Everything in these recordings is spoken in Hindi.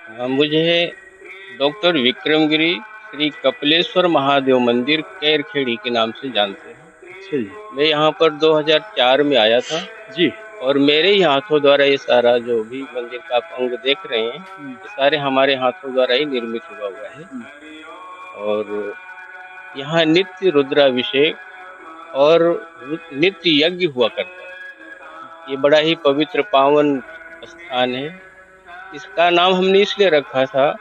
मुझे डॉक्टर विक्रमगिरी श्री कपिलेश्वर महादेव मंदिर कैरखेड़ी के नाम से जानते हैं। अच्छा जी। मैं यहाँ पर 2004 में आया था जी। और मेरे ही हाथों द्वारा ये सारा जो भी मंदिर का आप अंग देख रहे हैं, हुँ, ये सारे हमारे हाथों द्वारा ही निर्मित हुआ है। हुँ। और यहाँ नित्य रुद्राभिषेक और नित्य यज्ञ हुआ करता है। ये बड़ा ही पवित्र पावन स्थान है। इसका नाम हमने इसलिए रखा था,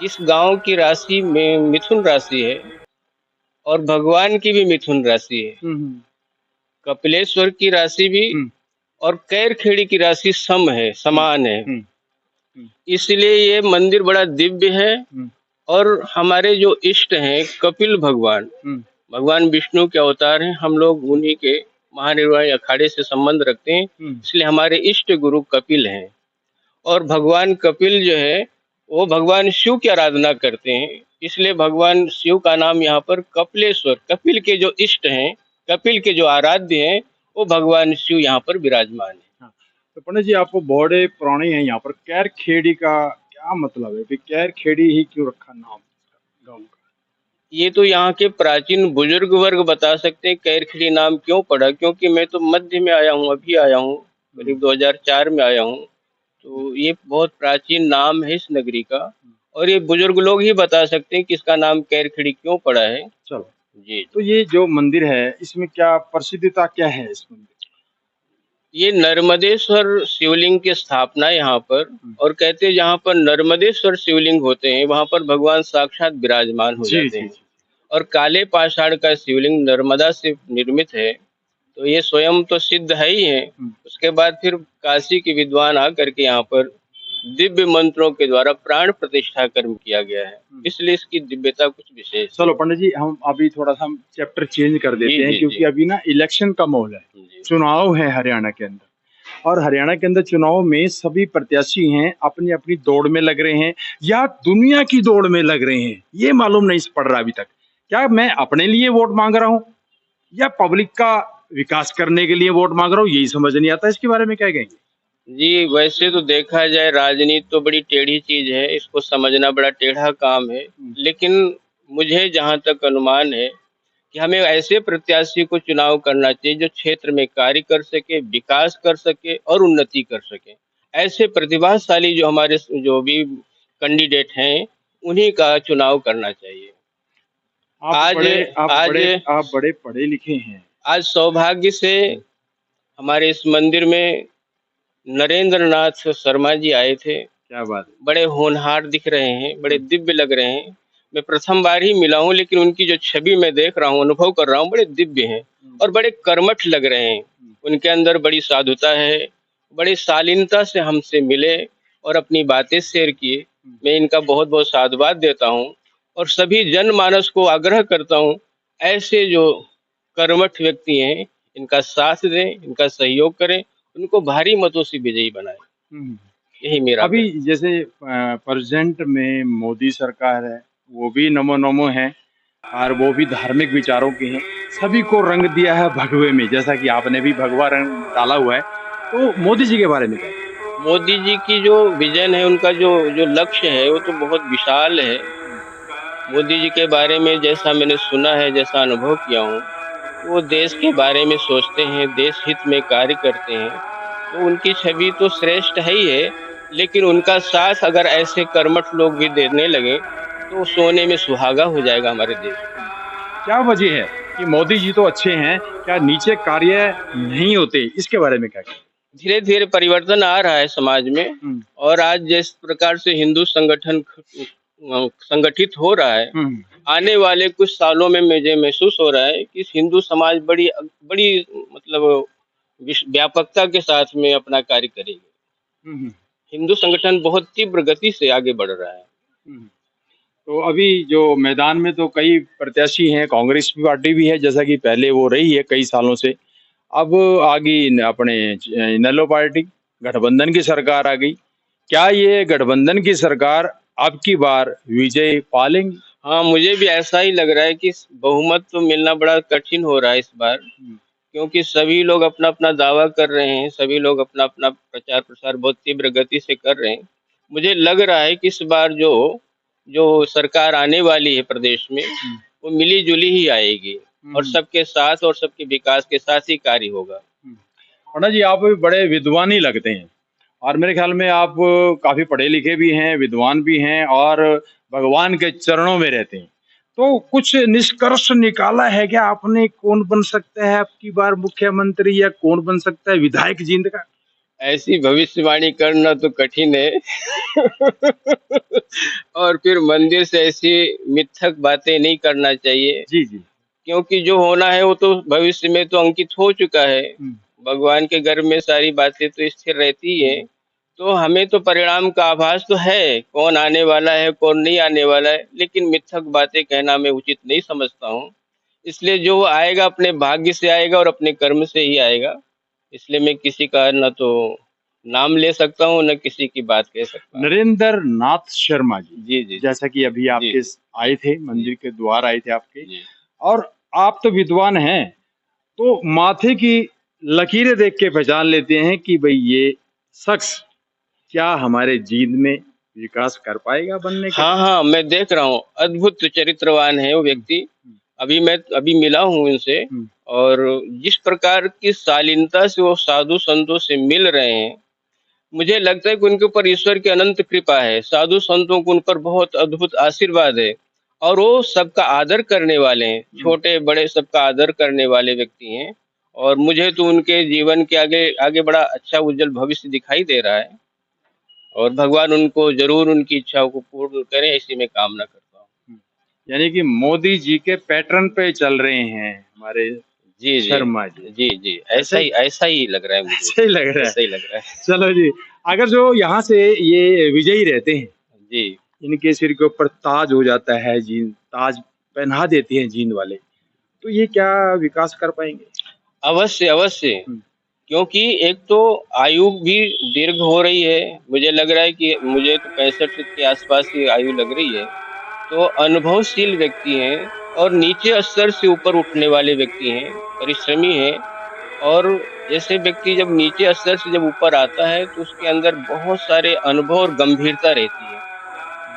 इस गांव की राशि में मिथुन राशि है और भगवान की भी मिथुन राशि है। हुँ, हुँ, कपिलेश्वर की राशि भी हुँ, और कैरखेड़ी की राशि सम है, हुँ, समान है। हुँ, हुँ, इसलिए ये मंदिर बड़ा दिव्य है। हुँ, और हमारे जो इष्ट हैं कपिल भगवान, हुँ, भगवान विष्णु के अवतार हैं। हम लोग उन्हीं के महानिर्वाणी अखाड़े से संबंध रखते हैं, हुँ। इसलिए हमारे इष्ट गुरु कपिल हैं। और भगवान कपिल जो है, वो भगवान शिव की आराधना करते हैं, इसलिए भगवान शिव का नाम यहाँ पर कपिलेश्वर, कपिल के जो इष्ट हैं, कपिल के जो आराध्य हैं, वो भगवान शिव यहाँ पर विराजमान है। हाँ, तो पंडित जी आप बड़े पुराने हैं यहाँ पर कैर खेड़ी का क्या मतलब है कि कैर खेड़ी ही क्यों रखा नाम गाँव का? ये तो यहाँ के प्राचीन बुजुर्ग वर्ग बता सकते हैं कैरखड़ी नाम क्यों पड़ा, क्योंकि मैं तो मध्य में आया हूँ, अभी आया हूँ, हुँ, करीब 2004 में आया हूँ। हुँ, तो ये बहुत प्राचीन नाम है इस नगरी का। हुँ। और ये बुजुर्ग लोग ही बता सकते हैं कि इसका नाम कैरखड़ी क्यों पड़ा है। चलो, जी तो जी। ये जो मंदिर है इसमें क्या प्रसिद्धता क्या है इस मंदिर की? ये नर्मदेश्वर शिवलिंग की स्थापना है यहाँ पर। हुँ। और कहते हैं जहाँ पर नर्मदेश्वर शिवलिंग होते हैं, वहाँ पर भगवान साक्षात विराजमान हो जी, जाते जी, हैं। जी। और काले पाषाण का शिवलिंग नर्मदा से निर्मित है, तो ये स्वयं तो सिद्ध है ही है। हुँ, उसके बाद फिर काशी के विद्वान आकर के यहाँ पर दिव्य मंत्रों के द्वारा प्राण प्रतिष्ठा कर्म किया गया है, हुँ। इसलिए इसकी दिव्यता कुछ विशेष है। चलो पंडित जी हम अभी थोड़ा-सा हम चैप्टर चेंज कर जी देते हैं जी जी क्योंकि अभी ना इलेक्शन का माहौल है। जी। चुनाव है हरियाणा के अंदर और हरियाणा के अंदर चुनाव में सभी प्रत्याशी हैं अपनी-अपनी दौड़ में लग रहे हैं या दुनिया की दौड़ में लग रहे हैं, ये मालूम नहीं पड़ रहा अभी तक। क्या मैं अपने लिए वोट माँग रहा हूँ या पब्लिक का विकास करने के लिए वोट माँग रहा हूँ, यही समझ नहीं आता। इसके बारे में क्या कहेंगे? जी, वैसे तो देखा जाए राजनीति तो बड़ी टेढ़ी चीज़ है, इसको समझना बड़ा टेढ़ा काम है। हुँ, लेकिन मुझे जहाँ तक अनुमान है कि हमें ऐसे प्रत्याशी को चुनाव करना चाहिए जो क्षेत्र में कार्य कर सके, विकास कर सके और उन्नति कर सके। ऐसे प्रतिभाशाली जो हमारे जो भी कैंडिडेट हैं, उन्हीं का चुनाव करना चाहिए। आप आज बड़े आप आज बड़े आप बड़े पढ़े-लिखे हैं। आज सौभाग्य से हुँ, हमारे इस मंदिर में नरेंद्र नाथ शर्मा जी आए थे। क्या बात है। बड़े होनहार दिख रहे हैं, बड़े हुँ, दिव्य लग रहे हैं। मैं प्रथम बार ही मिला हूँ, लेकिन उनकी जो छवि मैं देख रहा हूँ, अनुभव कर रहा हूँ, बड़े दिव्य हैं हुँ, और बड़े कर्मठ लग रहे हैं। हुँ, उनके अंदर बड़ी साधुता है, बड़ी शालीनता से हमसे मिले और अपनी बातें शेयर किए। हुँ, मैं इनका बहुत-बहुत साधुवाद देता हूँ और सभी जनमानस को आग्रह करता हूँ, ऐसे जो कर्मठ व्यक्ति हैं, इनका साथ दें, इनका सहयोग करें, उनको भारी मतों से विजयी बनाएँ। हुँ। यही मेरा अभी आग्रह है। जैसे प्रेज़ेंट में मोदी सरकार है, वो भी नमो नमो है और वो भी धार्मिक विचारों की हैं। सभी को रंग दिया है भगवे में, जैसा कि आपने भी भगवा रंग डाला हुआ है। तो मोदी जी के बारे में क्या कहें? मोदी जी की जो विज़न है, उनका जो जो लक्ष्य है, वो तो बहुत विशाल है। हुँ, मोदी जी के बारे में जैसा मैंने सुना है, जैसा अनुभव किया हूँ, वो देश के बारे में सोचते हैं, देश हित में कार्य करते हैं, तो उनकी छवि तो श्रेष्ठ है ही है, लेकिन उनका साथ अगर ऐसे कर्मठ लोग भी देने लगें, तो सोने में सुहागा हो जाएगा हमारे देश का। हुँ। क्या वजह है कि मोदी जी तो अच्छे हैं, क्या नीचे कार्य नहीं होते? इसके बारे में क्या कहें? धीरे-धीरे परिवर्तन आ रहा है समाज में। हुँ, और आज जिस प्रकार से हिंदू संगठन संगठित हो रहा है, हुँ, आने वाले कुछ सालों में मुझे महसूस हो रहा है कि हिंदू समाज बड़ी बड़ी मतलब व्यापकता के साथ में अपना कार्य करेगी। हुँ, हुँ, हिंदू संगठन बहुत तीव्र गति से आगे बढ़ रहा है। हुँ। तो अभी जो मैदान में तो कई प्रत्याशी हैं, कांग्रेस की पार्टी भी है, जैसा कि पहले वो रही है कई सालों से। अब आ गई न अपने इनेलो पार्टी, गठबंधन की सरकार आ गई। क्या ये गठबंधन की सरकार अब की बार विजय पा लेंगी? हाँ, मुझे भी ऐसा ही लग रहा है कि बहुमत तो मिलना बड़ा कठिन हो रहा है इस बार, हुँ, क्योंकि सभी लोग अपना-अपना दावा कर रहे हैं, सभी लोग अपना-अपना प्रचार-प्रसार बहुत तीव्र गति से कर रहे हैं। मुझे लग रहा है कि इस बार जो जो सरकार आने वाली है प्रदेश में, हुँ, वो मिली-जुली ही आएगी और हुँ, सबके साथ और सबके विकास के साथ ही कार्य होगा। हुँ। पंडित जी, आप भी बड़े विद्वान ही लगते हैं और मेरे ख़्याल में आप काफ़ी पढ़े-लिखे भी हैं, विद्वान भी हैं और भगवान के चरणों में रहते हैं। तो कुछ निष्कर्ष निकाला है क्या आपने कौन बन सकता है अब की बार मुख्यमंत्री या कौन बन सकता है विधायक जींद का? ऐसी भविष्यवाणी करना तो कठिन है। और फिर मंदिर से ऐसी मिथक बातें नहीं करना चाहिए, जी, जी। क्योंकि जो होना है वो तो भविष्य में तो अंकित हो चुका है। हुँ, भगवान के घर में सारी बातें तो स्थिर रहती ही हैं। हुँ। तो हमें तो परिणाम का आभास तो है, कौन आने वाला है, कौन नहीं आने वाला है, लेकिन मिथक बातें कहना मैं उचित नहीं समझता हूँ। इसलिए जो आएगा अपने भाग्य से आएगा और अपने कर्म से ही आएगा। इसलिए मैं किसी का ना तो नाम ले सकता हूँ, ना किसी की बात कह सकता हूँ। नरेंद्र नाथ शर्मा जी, जी, जी, जी। जैसा कि अभी जी, आपके आए थे, जी, मंदिर के द्वार आए थे आपके जी। और आप तो विद्वान हैं, तो माथे की लकीरें देख के पहचान लेते हैं कि भई ये शख्स क्या हमारे जींद में विकास कर पाएगा बनने के हाँ, बाद? हाँ, मैं देख रहा हूँ, अद्भुत चरित्रवान है वो हुँ, व्यक्ति। हुँ, अभी मिला हूँ उनसे हुँ, और जिस प्रकार की शालीनता से वो साधु-संतों से मिल रहे हैं, मुझे लगता है कि उनके ऊपर ईश्वर की अनंत कृपा है। साधु-संतों को उन पर बहुत अद्भुत आशीर्वाद है और वो सबका आदर करने वाले हैं, हुँ। छोटे-बड़े सबका आदर करने वाले व्यक्ति हैं और मुझे तो उनके जीवन के आगे आगे बड़ा अच्छा उज्जवल भविष्य दिखाई दे रहा है और भगवान उनको ज़रूर उनकी इच्छाओं को पूर्ण करें, ऐसी मैं कामना करता हूँ। हुँ। यानी कि मोदी जी के पैटर्न पे चल रहे हैं हमारे जी, जी। शर्मा जी। जी, जी। ऐसा ही ऐसा ही लग रहा है मुझे ऐसा ही भी, लग रहा है। ऐसा ही लग रहा है। चलो जी, अगर जो यहाँ से ये विजयी रहते हैं, जी। इनके सिर के ऊपर ताज हो जाता है जींद ताज पहना देते हैं जींद वाले, तो ये क्या विकास कर पाएँगे? अवश्य, अवश्य। हुँ, क्योंकि एक तो आयु भी दीर्घ हो रही है। मुझे लग रहा है कि मुझे तो 65 के आस-पास की आयु लग रही है। तो अनुभवशील व्यक्ति हैं और नीचे स्तर से ऊपर उठने वाले व्यक्ति हैं, परिश्रमी हैं और ऐसे व्यक्ति जब नीचे स्तर से जब ऊपर आता है, तो उसके अंदर बहुत सारे अनुभव और गंभीरता रहती है।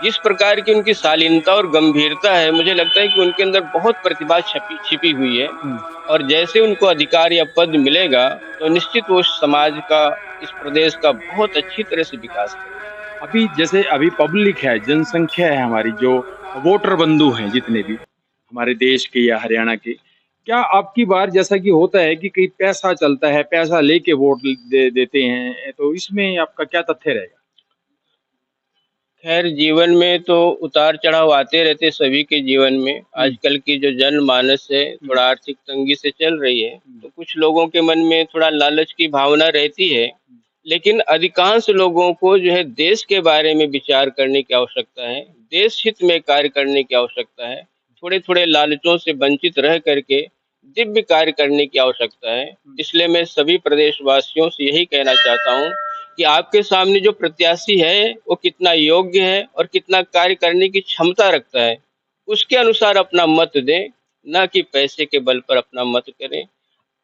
जिस प्रकार की उनकी शालीनता और गंभीरता है, मुझे लगता है कि उनके अंदर बहुत प्रतिभा छपी छिपी हुई है हुँ। और जैसे उनको अधिकार या पद मिलेगा, तो निश्चित वो समाज का, इस प्रदेश का बहुत अच्छी तरह से विकास करेंगे। अभी जैसे अभी पब्लिक है, जनसंख्या है हमारी जो वोटर बंधु हैं जितने भी, हमारे देश के या हरियाणा के, क्या अब की बार जैसा कि होता है कि कहीं पैसा चलता है, पैसा लेके वोट दे देते हैं, तो इसमें आपका क्या तथ्य रहेगा? खैर जीवन में तो उतार-चढ़ाव आते रहते हैं सभी के जीवन में। हुँ, आजकल की जो जनमानस है, हुँ, थोड़ा आर्थिक तंगी से चल रही है, हुँ, तो कुछ लोगों के मन में थोड़ा लालच की भावना रहती है। लेकिन अधिकांश लोगों को जो है देश के बारे में विचार करने की आवश्यकता है, देश हित में कार्य करने की आवश्यकता है। थोड़े-थोड़े लालचों से वंचित रह करके दिव्य कार्य करने की आवश्यकता है। हुँ, इसलिए मैं सभी प्रदेशवासियों से यही कहना चाहता हूँ कि आपके सामने जो प्रत्याशी है, वो कितना योग्य है और कितना कार्य करने की क्षमता रखता है, उसके अनुसार अपना मत दें, ना कि पैसे के बल पर अपना मत करें।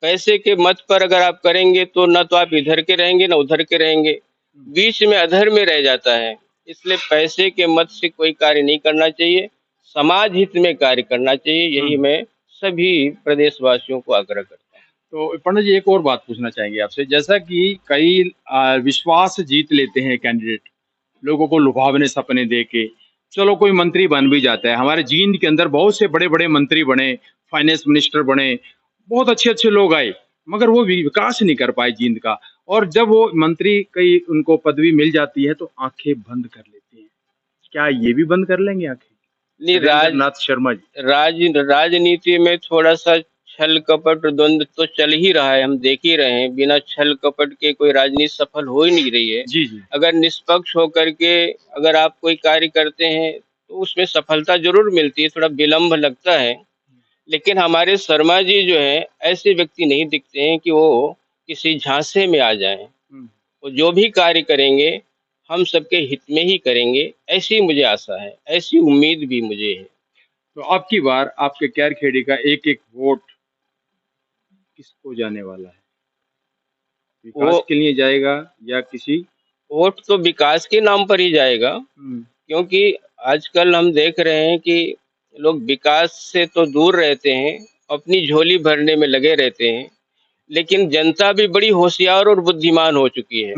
पैसे के मत पर अगर आप करेंगे तो ना तो आप इधर के रहेंगे ना उधर के रहेंगे, हुँ, बीच में अधर में रह जाता है। इसलिए पैसे के मत से कोई कार्य नहीं करना चाहिए, समाज हित में कार्य करना चाहिए, हुँ। यही मैं सभी प्रदेशवासियों को आग्रह करता हूँ। तो पंडित जी एक और बात पूछना चाहेंगे आपसे, जैसा कि कई विश्वास जीत लेते हैं कैंडिडेट, लोगों को लुभावने सपने दे के, चलो कोई मंत्री बन भी जाता है। हमारे जींद के अंदर बहुत से बड़े-बड़े मंत्री बने, फाइनेंस मिनिस्टर बने, बहुत अच्छे-अच्छे लोग आए, मगर वो विकास नहीं कर पाए जींद का और जब वो मंत्री कई उनको पदवी मिल जाती है तो आँखें बंद कर लेते हैं। क्या ये भी बंद कर लेंगे आँखें? नहीं नरेंद्र नाथ शर्मा जी। राजनीति में थोड़ा-सा छल-कपट द्वंद तो चल ही रहा है, हम देख ही रहे हैं। बिना छल-कपट के कोई राजनीति सफल हो ही नहीं रही है। जी, जी। अगर निष्पक्ष होकर के अगर आप कोई कार्य करते हैं, तो उसमें सफलता ज़रूर मिलती है, थोड़ा विलम्ब लगता है। लेकिन हमारे शर्मा जी जो हैं, ऐसे व्यक्ति नहीं दिखते हैं कि वो किसी झांसे में आ जाएँ। हुँ। वो जो भी कार्य करेंगे, हम सबके हित में ही करेंगे, ऐसी मुझे आशा है, ऐसी उम्मीद भी मुझे है। तो अब की बार आपके कैरखेड़ी का एक-एक वोट किसको जाने वाला है? वो विकास के लिए जाएगा या किसी वोट तो विकास के नाम पर ही जाएगा, क्योंकि आजकल हम देख रहे हैं कि लोग विकास से तो दूर रहते हैं, अपनी झोली भरने में लगे रहते हैं। लेकिन जनता भी बड़ी होशियार और बुद्धिमान हो चुकी है।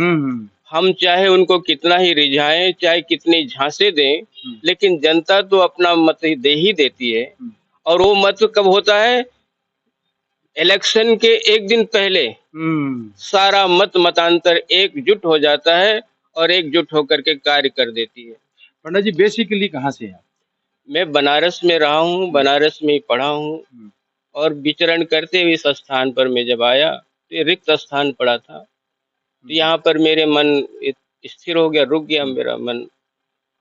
हम चाहे उनको कितना ही रिझाएं, चाहे कितनी झांसे दें, लेकिन जनता तो अपना मत दे ही देती है। और वो मत कब होता है? इलेक्शन के एक दिन पहले सारा मतांतर एकजुट हो जाता है और एकजुट होकर के कार्य कर देती है। पंडित जी बेसिकली कहाँ से हैं आप? मैं बनारस में रहा हूँ, बनारस में ही पढ़ा हूँ, और विचरण करते हुए इस स्थान पर मैं जब आया तो ये रिक्त स्थान पड़ा था, तो यहाँ पर मेरे मन स्थिर हो गया, रुक गया मेरा मन।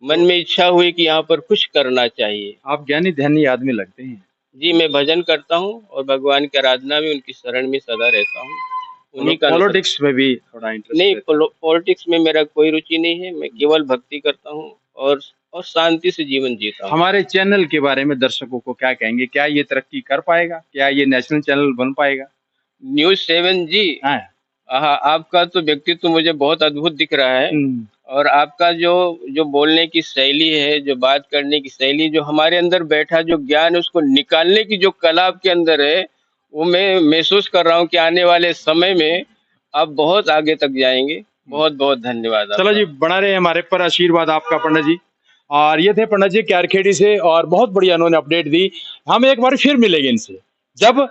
मन में इच्छा हुई कि यहाँ पर कुछ करना चाहिए। आप ज्ञानी ध्यानी आदमी लगते हैं। जी, मैं भजन करता हूँ और भगवान की आराधना में, उनकी शरण में सदा रहता हूँ। उन्हीं का पॉलिटिक्स में भी थोड़ा इंटरेस्ट नहीं, पॉलिटिक्स में मेरा कोई रुचि नहीं है। मैं केवल भक्ति करता हूँ और शांति से जीवन जीता हूँ। हमारे चैनल के बारे में दर्शकों को क्या कहेंगे? क्या ये तरक्की कर पाएगा? क्या ये नेशनल चैनल बन पाएगा? न्यूज़ 7 जी, हाँ, आपका तो व्यक्तित्व मुझे बहुत अद्भुत दिख रहा है। और आपका जो बोलने की शैली है, जो बात करने की शैली, जो हमारे अंदर बैठा जो ज्ञान है उसको निकालने की जो कला आपके अंदर है, वो मैं महसूस कर रहा हूँ कि आने वाले समय में आप बहुत आगे तक जाएंगे। बहुत बहुत धन्यवाद। चलो जी, बना रहे हमारे पर आशीर्वाद आपका पंडित जी। और ये थे पंडित जी क्यारखेड़ी से, और बहुत बढ़िया उन्होंने अपडेट दी। हम एक बार फिर मिलेंगे इनसे जब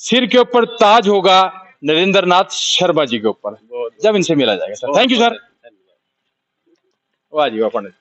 सिर के ऊपर ताज होगा नरेंद्र नाथ शर्मा जी के ऊपर, जब इनसे मिला जाएगा। Sir thank you sir. वाह जी वाह पंडित।